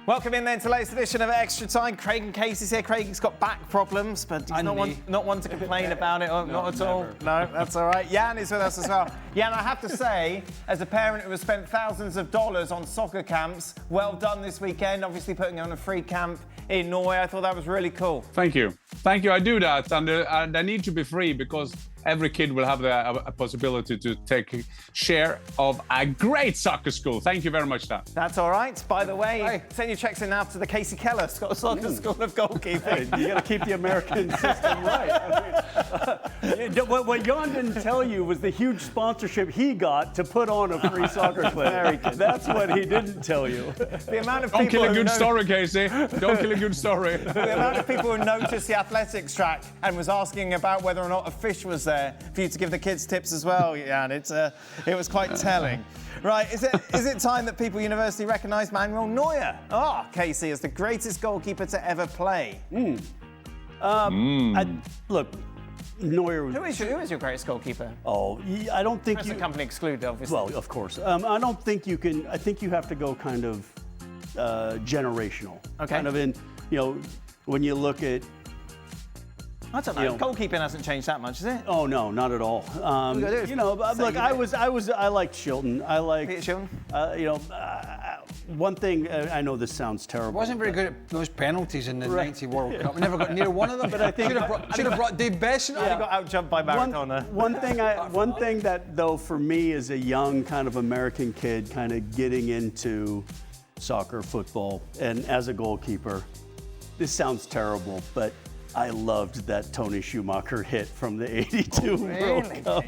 Welcome in then to the latest edition of Extra Time. Craig and Kasey's here. Craig's got back problems, but he's not one to complain about it. Not at all. No, that's all right. Jan is with us as well. Jan, I have to say, as a parent who has spent thousands of dollars on soccer camps, well done this weekend. Obviously putting on a free camp in Neuer. I thought that was really cool. Thank you. I do that, and they need to be free because every kid will have a possibility to take share of a great soccer school. Thank you very much, Dan. That's all right. By the way, send your checks in now to the Kasey Keller Scottish Soccer School of Goalkeeping. You got to keep the American system right. I mean, what Jan didn't tell you was the huge sponsorship he got to put on a free soccer clinic. That's what he didn't tell you. The amount of people Don't kill a good story, Kasey. Don't kill a good story. The amount of people who noticed the athletics track and was asking about whether or not a fish was there for you to give the kids tips as well, Jan. It was quite telling. Right, is it time that people universally recognise Manuel Neuer? Kasey, as the greatest goalkeeper to ever play. Look, Neuer. Who is your greatest goalkeeper? I don't think Present company excluded, obviously. Well, of course. I don't think you can. I think you have to go kind of generational. Okay. Kind of in, when you look at. I don't know. Goalkeeping hasn't changed that much, has it? Oh no, not at all. Look, I liked Shilton. I liked Peter Shilton. One thing I know this sounds terrible. Wasn't very good at those penalties in the '90 World Cup. We never got near one of them. But I think should have brought Dave Besson. He got outjumped by Maradona. One thing that though for me as a young kind of American kid, kind of getting into soccer, football, and as a goalkeeper, this sounds terrible, but I loved that Tony Schumacher hit from the '82 World Cup.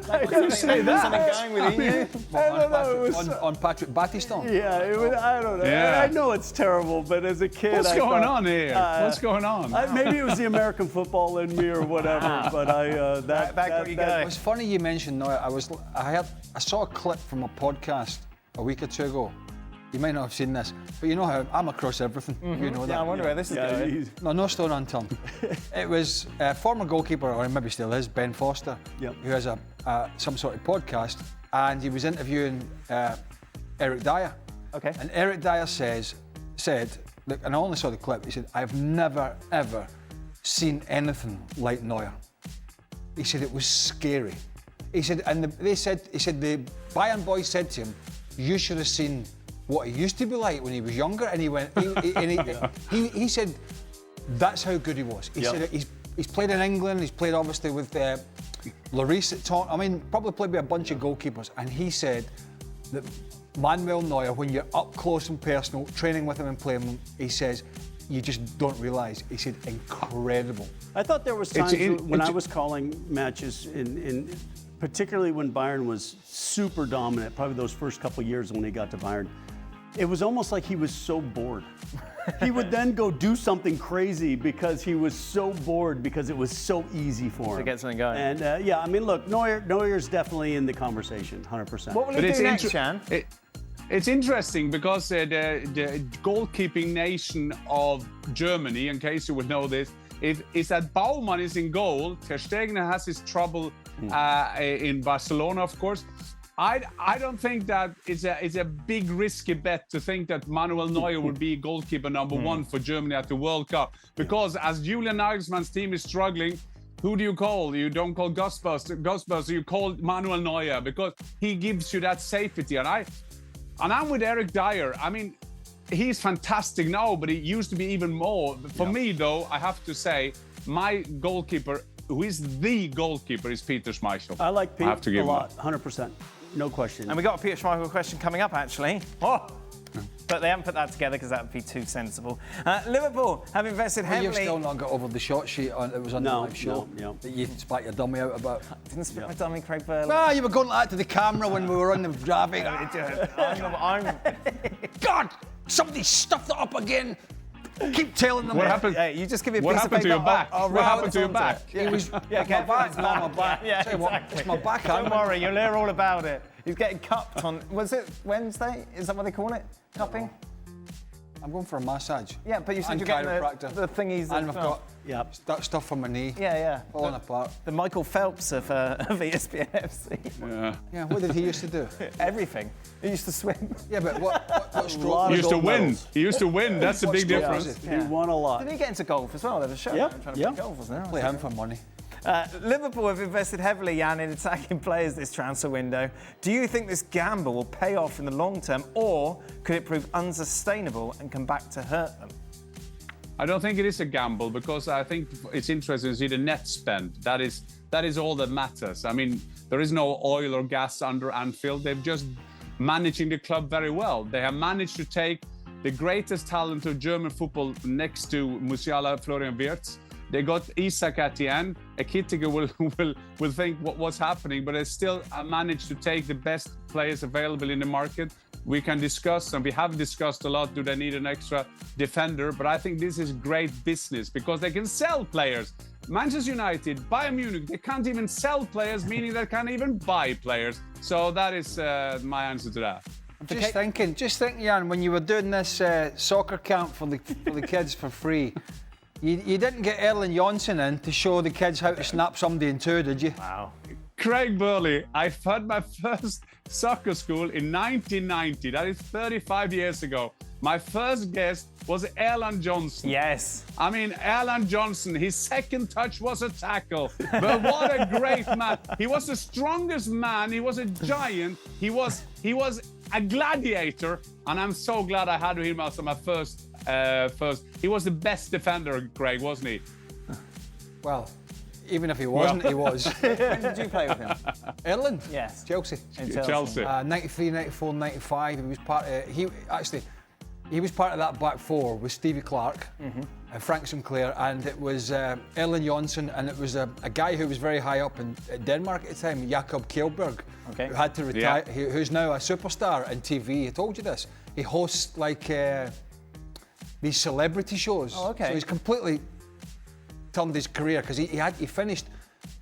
I don't say that. Something going within you? I don't know. On Patrick Battiston. Yeah, I don't know. Yeah. I know it's terrible, but as a kid, What's going on here? What's going on? Maybe it was the American football in me or whatever, but that got you going. It was funny you mentioned Neuer. I saw a clip from a podcast a week or two ago. You might not have seen this, but you know how I'm across everything. You know that. Yeah, I wonder where this is going. No stone unturned. It was a former goalkeeper, or maybe still is, Ben Foster, who has some sort of podcast, and he was interviewing Eric Dyer. Okay. And Eric Dyer said, look, and I only saw the clip. He said, "I've never ever seen anything like Neuer." He said it was scary. He said, and he said the Bayern boys said to him, "You should have seen what he used to be like when he was younger," and he went. He said, "That's how good he was." He said he's played in England. He's played obviously with Lloris at Taunton. I mean, probably played with a bunch of goalkeepers. And he said that Manuel Neuer, when you're up close and personal, training with him and playing with him, he says you just don't realise. He said incredible. I thought there was times when I was calling matches in particularly when Bayern was super dominant. Probably those first couple of years when he got to Bayern. It was almost like he was so bored. He would then go do something crazy because he was so bored because it was so easy for him. To get something going. And I mean, look, Neuer's definitely in the conversation, 100%. What will he do next, Jan? It's interesting because the goalkeeping nation of Germany, in case you would know this, is that Baumann is in goal. Ter Stegen has his trouble in Barcelona, of course. I don't think that it's a big risky bet to think that Manuel Neuer will be goalkeeper number one for Germany at the World Cup, because as Julian Nagelsmann's team is struggling, who do you call? You don't call Ghostbusters, you call Manuel Neuer because he gives you that safety. And I'm with Eric Dyer. I mean, he's fantastic now, but he used to be even more. For me, though, I have to say, my goalkeeper, who is the goalkeeper, is Peter Schmeichel. I like Pete a lot, 100%. 100%. No question. And we got a Peter Schmeichel question coming up, actually. But they haven't put that together because that would be too sensible. Liverpool have invested heavily. You've still not got over the short sheet it was on the live show that you spat your dummy out about. I didn't spit my dummy, Craig Burley. Ah, you were going like that to the camera when we were on the graphic. God, somebody stuffed it up again. Keep telling them. What happened? Hey, you just give me a what piece happened of to paper. your back? What happened to your back? It was my back. My back. Yeah, Tell you what, it's my back. Don't worry, you'll hear all about it. He's getting cupped on. Was it Wednesday? Is that what they call it? Cupping? I'm going for a massage. Yeah, but you said And you're getting chiropractor. the thingies. And I've got that stuff for my knee. Yeah. Falling apart. The Michael Phelps of ESPN FC. Yeah. What did he used to do? Everything. He used to swim. Yeah, but what stroke? He used to win. He used to win. That's the What big stroke difference. was it? He won a lot. Didn't he get into golf as well? There was a show Yep, trying to yep. play golf, wasn't there? Play him for money. Liverpool have invested heavily, Jan, in attacking players this transfer window. Do you think this gamble will pay off in the long term, or could it prove unsustainable and come back to hurt them? I don't think it is a gamble because I think it's interesting to see the net spend. That is all that matters. I mean, there is no oil or gas under Anfield. They've just managing the club very well. They have managed to take the greatest talent of German football next to Musiala, Florian Wirtz. They got Isak at the end. Ekitike will think what's happening, but they still managed to take the best players available in the market. We can discuss, and we have discussed a lot, do they need an extra defender? But I think this is great business because they can sell players. Manchester United, Bayern Munich, they can't even sell players, meaning they can't even buy players. So that is my answer to that. Just thinking, Jan, when you were doing this soccer camp for the kids for free, you didn't get Erling Johnson in to show the kids how to snap somebody in two, did you? Wow. Craig Burley, I had my first soccer school in 1990. That is 35 years ago. My first guest was Erland Johnson. Yes. I mean, Erland Johnson, his second touch was a tackle. But what a great man. He was the strongest man. He was a giant. He was a gladiator. And I'm so glad I had him as my first. He was the best defender, Craig, wasn't he? Well, even if he wasn't, he was. When did you play with him? Erling? Yes. Chelsea. In Chelsea. 93, 94, 95. He was part of that back four with Stevie Clark, Frank Sinclair, and it was Erling Johnson, and it was a guy who was very high up in Denmark at the time, Jakob Kjellberg, who had to retire, who's now a superstar in TV. I told you this. He hosts like these celebrity shows. Oh, okay. So he's completely turned his career because he finished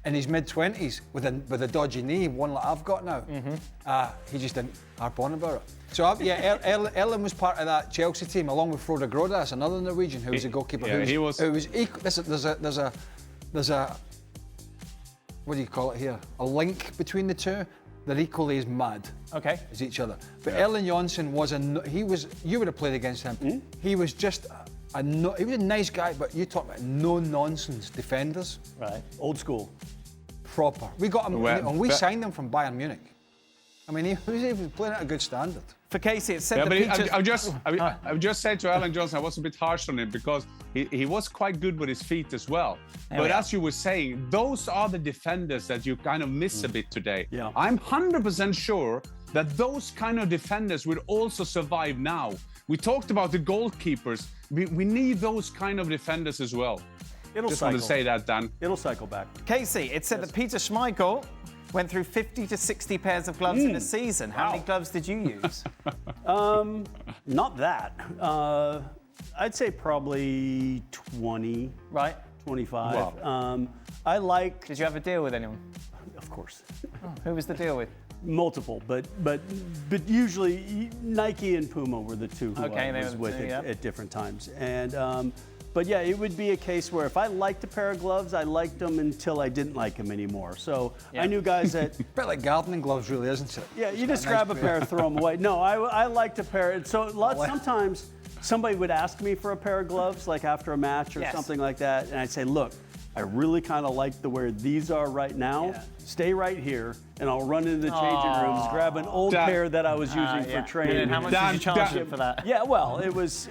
in his mid-20s with a dodgy knee, one like I've got now. He just didn't harp on about it. So Erling was part of that Chelsea team along with Frode Grodås, another Norwegian who was a goalkeeper. Yeah, who was equal. There's a what do you call it here? A link between the two. They're equally as mad as each other. But Erling Johnson you would have played against him. He was just he was a nice guy, but you talk about no-nonsense defenders. Right. Old school. Proper. We got him, and we signed him from Bayern Munich. I mean, he was playing at a good standard. For Kasey, it said that I've just said to Erling Johnson, I was a bit harsh on him because he was quite good with his feet as well. But as you were saying, those are the defenders that you kind of miss a bit today. Yeah. I'm 100% sure that those kind of defenders will also survive now. We talked about the goalkeepers. We need those kind of defenders as well. Just want to say that, Dan. It'll cycle back. Kasey, it said that Peter Schmeichel went through 50 to 60 pairs of gloves in a season. How many gloves did you use? Not that. I'd say probably 20. Right. 25. Wow. I like. Did you have a deal with anyone? Of course. Who was the deal with? Multiple, but usually Nike and Puma were the two who I was with at different times. And but yeah, it would be a case where if I liked a pair of gloves, I liked them until I didn't like them anymore. So I knew guys that. A bit like gardening gloves, really, isn't it? Yeah, you just grab a pair and throw them away. No, I liked a pair. So sometimes somebody would ask me for a pair of gloves, like after a match or something like that, and I'd say, look, I really kind of like the where these are right now. Yeah. Stay right here, and I'll run into the changing rooms, grab an old pair that I was using for training. And how much did you charge him for that? Yeah, well, it was.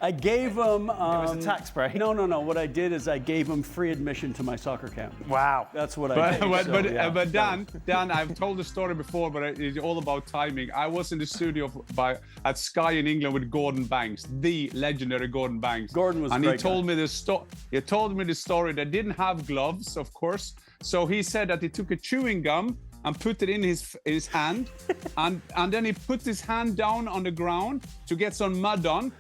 I gave him. It was a tax break. No. What I did is I gave him free admission to my soccer camp. Wow. That's what I did. But Dan, I've told the story before, but it's all about timing. I was in the studio at Sky in England with Gordon Banks, the legendary Gordon Banks. Gordon was and great he told me the story. They didn't have gloves, of course. So he said that he took a chewing gum and put it in his hand, and then he put his hand down on the ground to get some mud on,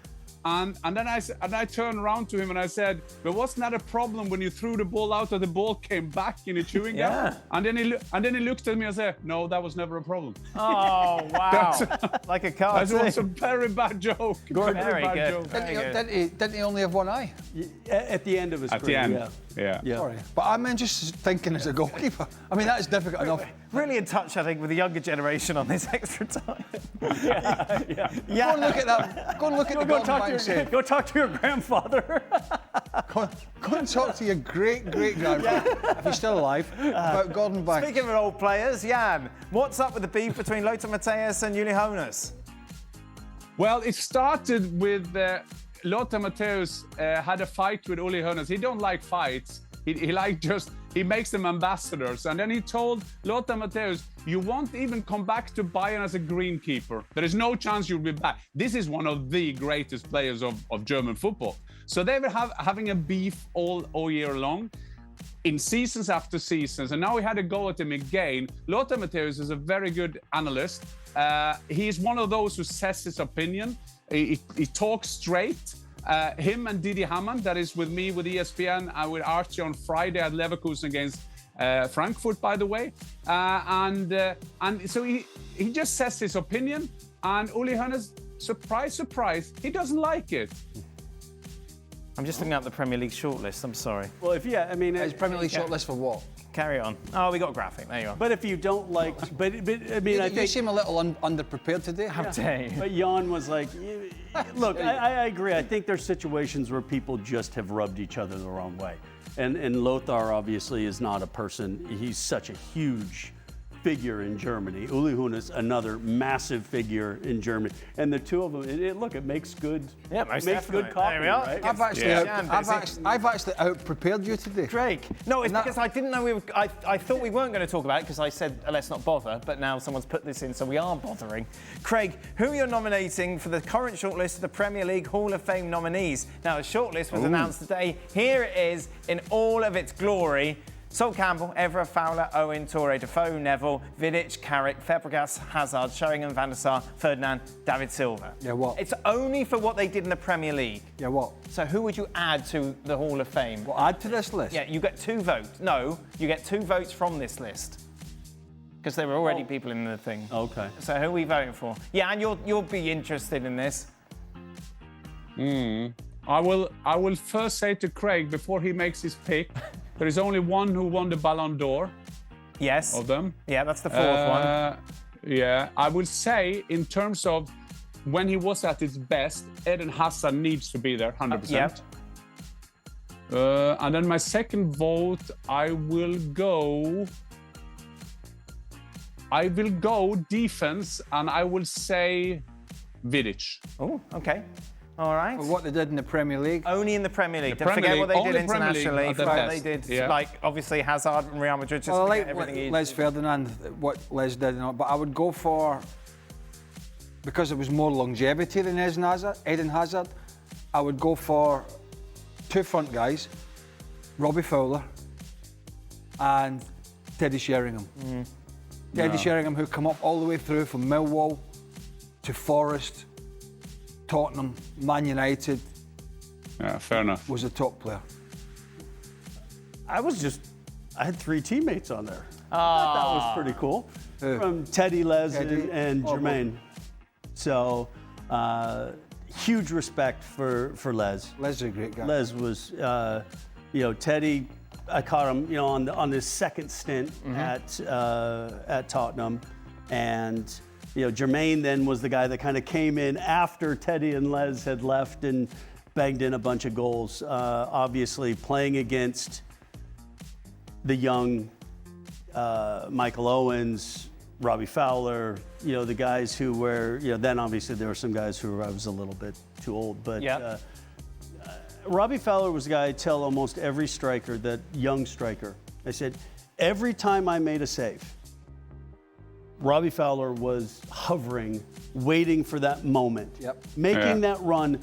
And then I turned around to him and I said, "But wasn't that a problem when you threw the ball out and the ball came back in a chewing gum?" Yeah. And then he looked at me and said, "No, that was never a problem." Oh, wow. Like a cartoon. That was a very bad joke. Very bad good. joke. Didn't he only have one eye? At the end of his At the career, end, yeah. Sorry. But I mean, just thinking as a goalkeeper. I mean, that's difficult enough. Really in touch, I think, with the younger generation on this extra time. yeah. Go and look at that. Go and look at the Go Gordon talk, Banks save. go talk to your grandfather. Go and talk to your great-great-grandfather, if he's still alive, about Gordon Banks. Speaking of old players, Jan, what's up with the beef between Lothar Matthäus and Uli Hoeneß? Well, it started with Lothar Matthäus had a fight with Uli Hoeneß. He don't like fights. He makes them ambassadors. And then he told Lothar Matthäus, "You won't even come back to Bayern as a greenkeeper. There is no chance you'll be back." This is one of the greatest players of German football. So they were having a beef all year long, in seasons after seasons. And now we had a go at him again. Lothar Matthäus is a very good analyst. He is one of those who says his opinion. He talks straight. Him and Didi Hamann, that is with me with ESPN and with Aage on Friday at Leverkusen against Frankfurt, by the way. And so he just says his opinion. And Uli Hoeneß, surprise, surprise, he doesn't like it. I'm just looking at the Premier League shortlist. I'm sorry. Well, I mean, It's Premier League shortlist for what? Carry on. Oh, we got a graphic. There you are. but if you don't like, but I mean, I You think. seem a little underprepared today. How dare you? But Jan was like, look, I agree. I think there's situations where people just have rubbed each other the wrong way. And Lothar obviously is not a person, he's such a huge figure in Germany. Uli Hoeneß, another massive figure in Germany. And the two of them, it makes good, Yeah, most makes good definitely. coffee, There we are. right? I've actually out-prepared you today. Craig. No, it's because I didn't know we were. I thought we weren't going to talk about it because I said let's not bother, but now someone's put this in, so we are bothering. Craig, who are you nominating for the current shortlist of the Premier League Hall of Fame nominees? Now, the shortlist was announced today. Here it is in all of its glory. Sol Campbell, Evra, Fowler, Owen, Toure, Defoe, Neville, Vidic, Carrick, Fabregas, Hazard, Sheringham, Van der Sar, Ferdinand, David Silva. Yeah, what? It's only for what they did in the Premier League. Yeah, what? So who would you add to the Hall of Fame? What, add to this list? Yeah, you get 2 votes. No, you get 2 votes from this list. Because there were already people in the thing. Okay. So who are we voting for? Yeah, and you'll be interested in this. I will first say to Craig before he makes his pick, there is only one who won the Ballon d'Or Yes. of them. Yeah, that's the 4th one. Yeah, I will say in terms of when he was at his best, Eden Hazard needs to be there, 100%. Yep. And then my second vote, I will go defense, and I will say Vidic. Oh, okay. All right. For what they did in the Premier League. Only in the Premier League. The Don't Premier forget what they League, did only Premier League internationally. at the For what best. they did, Yeah. like obviously Hazard and Real Madrid. Just Well, I forget like everything. Les Ferdinand, what Les did, and all, but I would go for, because it was more longevity than Eden Hazard, I would go for 2 front guys, Robbie Fowler and Teddy Sheringham. Teddy Sheringham, who come up all the way through from Millwall to Forest, Tottenham, Man United, Yeah, fair enough. was a top player. I had 3 teammates on there. I thought that was pretty cool. Who? From Teddy, Les, Teddy. and Oh, Jermaine. So, huge respect for Les. Les is a great guy. Les was, Teddy, I caught him, on his second stint at Tottenham. And, Jermaine then was the guy that kind of came in after Teddy and Les had left and banged in a bunch of goals. Obviously, playing against the young Michael Owens, Robbie Fowler, the guys who were, then obviously there were some guys who I was a little bit too old, but Yep. Robbie Fowler was a guy I tell almost every striker, that young striker. I said, every time I made a save, Robbie Fowler was hovering, waiting for that moment, making that run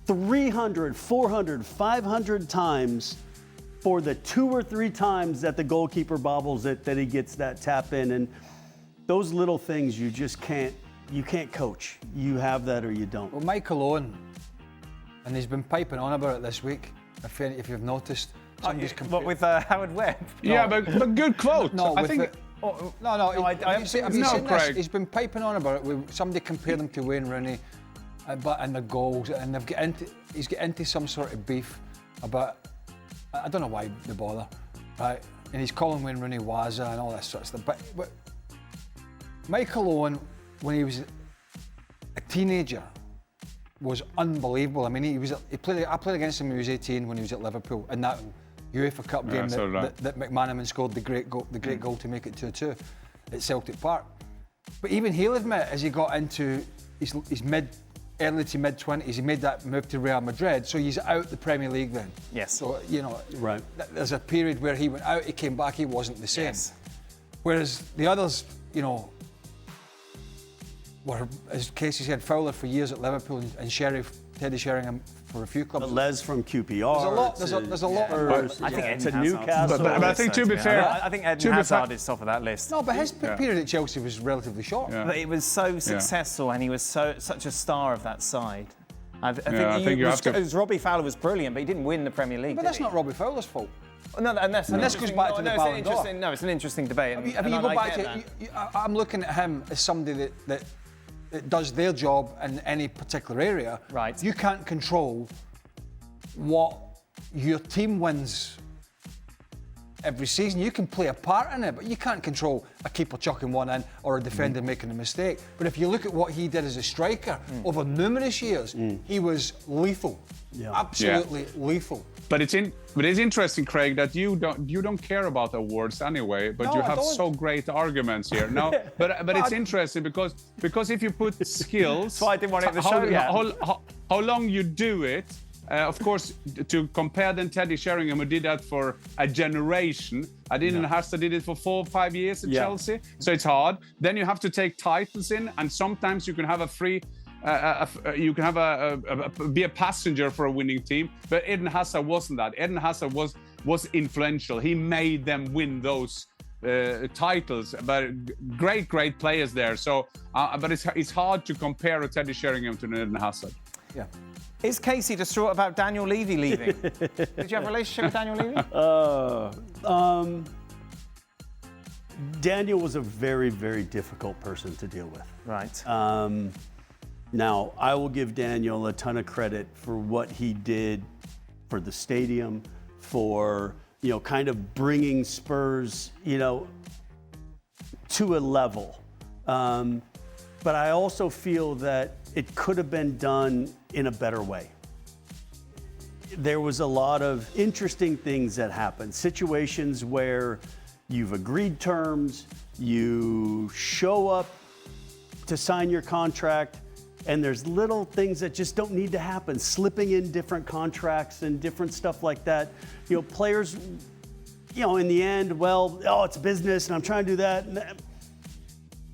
300, 400, 500 times for the 2 or 3 times that the goalkeeper bobbles it, that he gets that tap in. And those little things you just can't coach. You have that or you don't. Well, Michael Owen and he's been piping on about it this week. If you've noticed, what with Howard Webb? Yeah, but good quote. No, I think. He's been piping on about it. Somebody compared him to Wayne Rooney, and the goals, and he's getting into some sort of beef about. I don't know why they bother, right? And he's calling Wayne Rooney Waza and all that sort of stuff. But Michael Owen, when he was a teenager, was unbelievable. I mean, I played against him when he was 18 when he was at Liverpool in that UEFA Cup game that McManaman scored the great goal to make it 2-2 at Celtic Park. But even he'll admit, as he got into his early to mid-20s, he made that move to Real Madrid, so he's out the Premier League then. Yes. So, right. There's a period where he went out, he came back, he wasn't the same. Yes. Whereas the others, were, as Kasey said, Fowler for years at Liverpool and Teddy Sheringham for a few clubs. But Les from QPR. There's a lot. I think Eden Hazard. Newcastle. But I think, to be fair, I think Eden Hazard is top of that list. No, but his period at Chelsea was relatively short. Yeah. But it was so successful, and he was such a star of that side. I think Robbie Fowler was brilliant, but he didn't win the Premier League. But that's not Robbie Fowler's fault. No, and this goes back to the Ballon d'Or. No, it's an interesting debate. I'm looking at him as somebody that does their job in any particular area. Right. You can't control what your team wins every season. You can play a part in it, but you can't control a keeper chucking one in or a defender making a mistake. But if you look at what he did as a striker over numerous years, he was lethal. Yeah. Absolutely lethal. But it's interesting, Craig, that you don't care about awards anyway, but you have so great arguments here. No, but it's interesting because if you put skills, that's why I didn't want it in the show yet. How long you do it. Of course, to compare then Teddy Sheringham, who did that for a generation. Eden Hazard did it for 4 or 5 years at Chelsea, so it's hard. Then you have to take titles in, and sometimes you can have a free. You can have be a passenger for a winning team, but Eden Hazard wasn't that. Eden Hazard was influential. He made them win those titles. But great players there. So, but it's hard to compare a Teddy Sheringham to an Eden Hazard. Yeah. Is Kasey distraught about Daniel Levy leaving? Did you have a relationship with Daniel Levy? Daniel was a very, very difficult person to deal with. Right. Now, I will give Daniel a ton of credit for what he did for the stadium, for, kind of bringing Spurs, to a level. But I also feel that it could have been done in a better way. There was a lot of interesting things that happened, situations where you've agreed terms, you show up to sign your contract, and there's little things that just don't need to happen, slipping in different contracts and different stuff like that. Players, in the end, it's business and I'm trying to do that.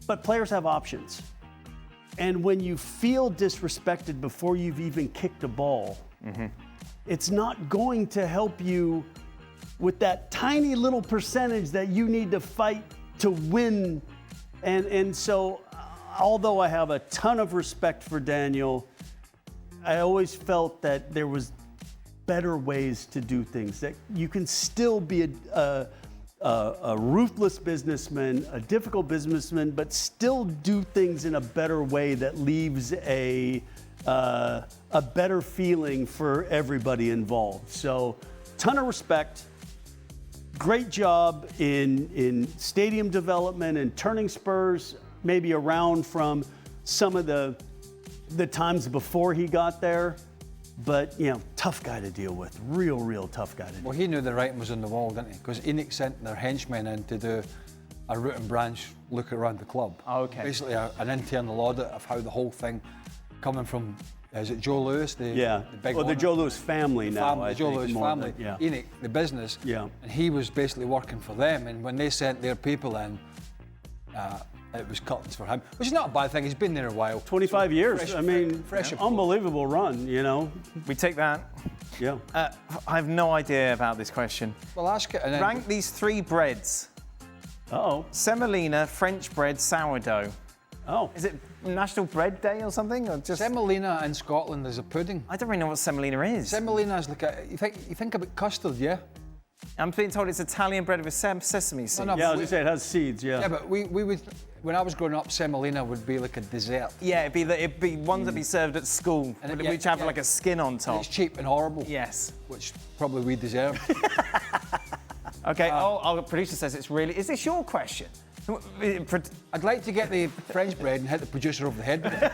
But players have options. And when you feel disrespected before you've even kicked a ball, it's not going to help you with that tiny little percentage that you need to fight to win. And so, although I have a ton of respect for Daniel, I always felt that there was better ways to do things, that you can still be a ruthless businessman, a difficult businessman, but still do things in a better way that leaves a better feeling for everybody involved. So, ton of respect. Great job in stadium development and turning Spurs maybe around from some of the times before he got there. But, tough guy to deal with. Real tough guy to deal with. Well, he knew the writing was on the wall, didn't he? Because Enoch sent their henchmen in to do a root and branch look around the club. Oh, okay. Basically, an internal audit of how the whole thing, coming from, is it Joe Lewis? The big the Joe Lewis family now. The Joe Lewis family. Enoch, the business. Yeah. And he was basically working for them. And when they sent their people in, it was curtains for him, which is not a bad thing. He's been there a while. 25 years. Fresh unbelievable run, We take that. Yeah. I have no idea about this question. Well, ask it. And then rank these 3 breads. Uh-oh. Semolina, French bread, sourdough. Oh. Is it National Bread Day or something? Or just Semolina in Scotland is a pudding. I don't really know what semolina is. Semolina is like you think about custard, yeah? I'm being told it's Italian bread with sesame seeds. No, Yeah, I was going to say it has seeds, yeah. Yeah, but we would, when I was growing up, semolina would be like a dessert. Yeah, it'd be ones that be served at school, And which have like a skin on And top. it's cheap and horrible. Yes. Which probably we deserve. Okay. Our producer says it's really. Is this your question? I'd like to get the French bread and hit the producer over the head with it.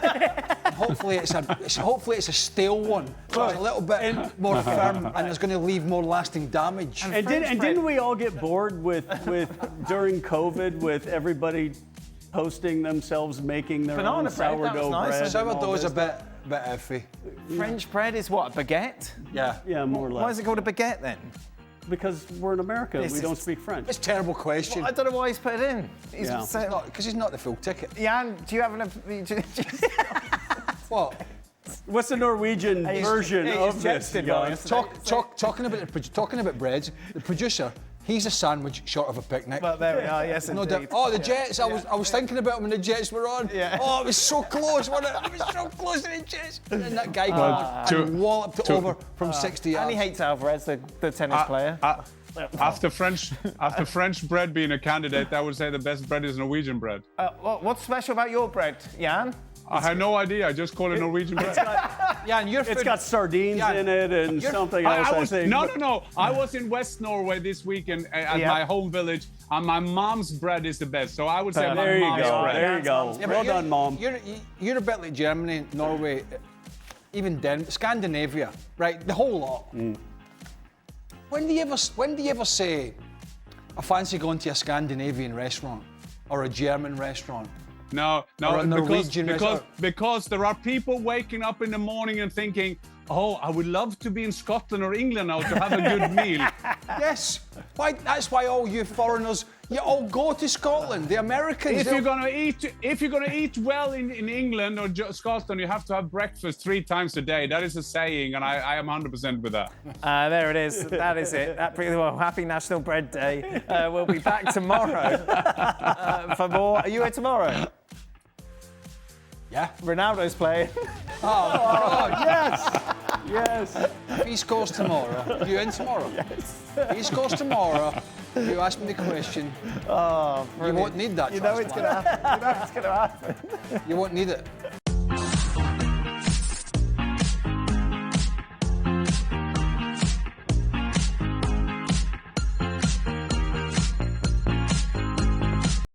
And hopefully it's a stale one. So it's a little bit more firm and it's going to leave more lasting damage. And didn't we all get bored with during COVID with everybody posting themselves making their Banana own bread, that was sourdough nice. bread? and all Sourdough's a this? bit iffy. French bread is what? A baguette? Yeah. Yeah, more or less. Why is it called a baguette then? Because we're in America, This we is- don't speak French. It's a terrible question. I don't know why he's put it in. He's Yeah. saying- Because he's not the full ticket. Jan, do you have an? What? What's the Norwegian version of this? Jan? Talking about breads, the producer, he's a sandwich short of a picnic. Well, there we are. Yes, No indeed. doubt. Oh, the Jets! I was thinking about them when the Jets were on. Yeah. Oh, it was so close, wasn't it? It was so close to the Jets. And then that guy came and walloped it over from 60 yards. And he hates Alvarez, the tennis player. After French bread being a candidate, I would say the best bread is Norwegian bread. What's special about your bread, Jan? I have no idea. I just call it Norwegian bread. Yeah, and your It's food. got sardines Yeah. in it and something else, I think. No. I was in West Norway this weekend at my home village, and my mom's bread is the best. So I would say my There you mom's go. bread. There you go. Yeah, but Well you're- done, Mom. You're a bit like Germany, Norway, even Denmark, Scandinavia, right? The whole lot. When do you ever say, I fancy going to a Scandinavian restaurant or a German restaurant? No, Or a Norwegian because there are people waking up in the morning and thinking, oh, I would love to be in Scotland or England now to have a good meal. Yes. That's why all you foreigners, you all go to Scotland. The Americans. If you're gonna eat well in England or Scotland, you have to have breakfast 3 times a day. That is a saying, and I am 100% with that. There it is. That is it. That pretty well. Happy National Bread Day. We'll be back tomorrow for more. Are you here tomorrow? Yeah. Ronaldo's playing. Yes. If he scores tomorrow, you in tomorrow? Yes. If he scores tomorrow, you ask me the question. You won't need that. You know it's going to happen. You know it's going to happen. You won't need it.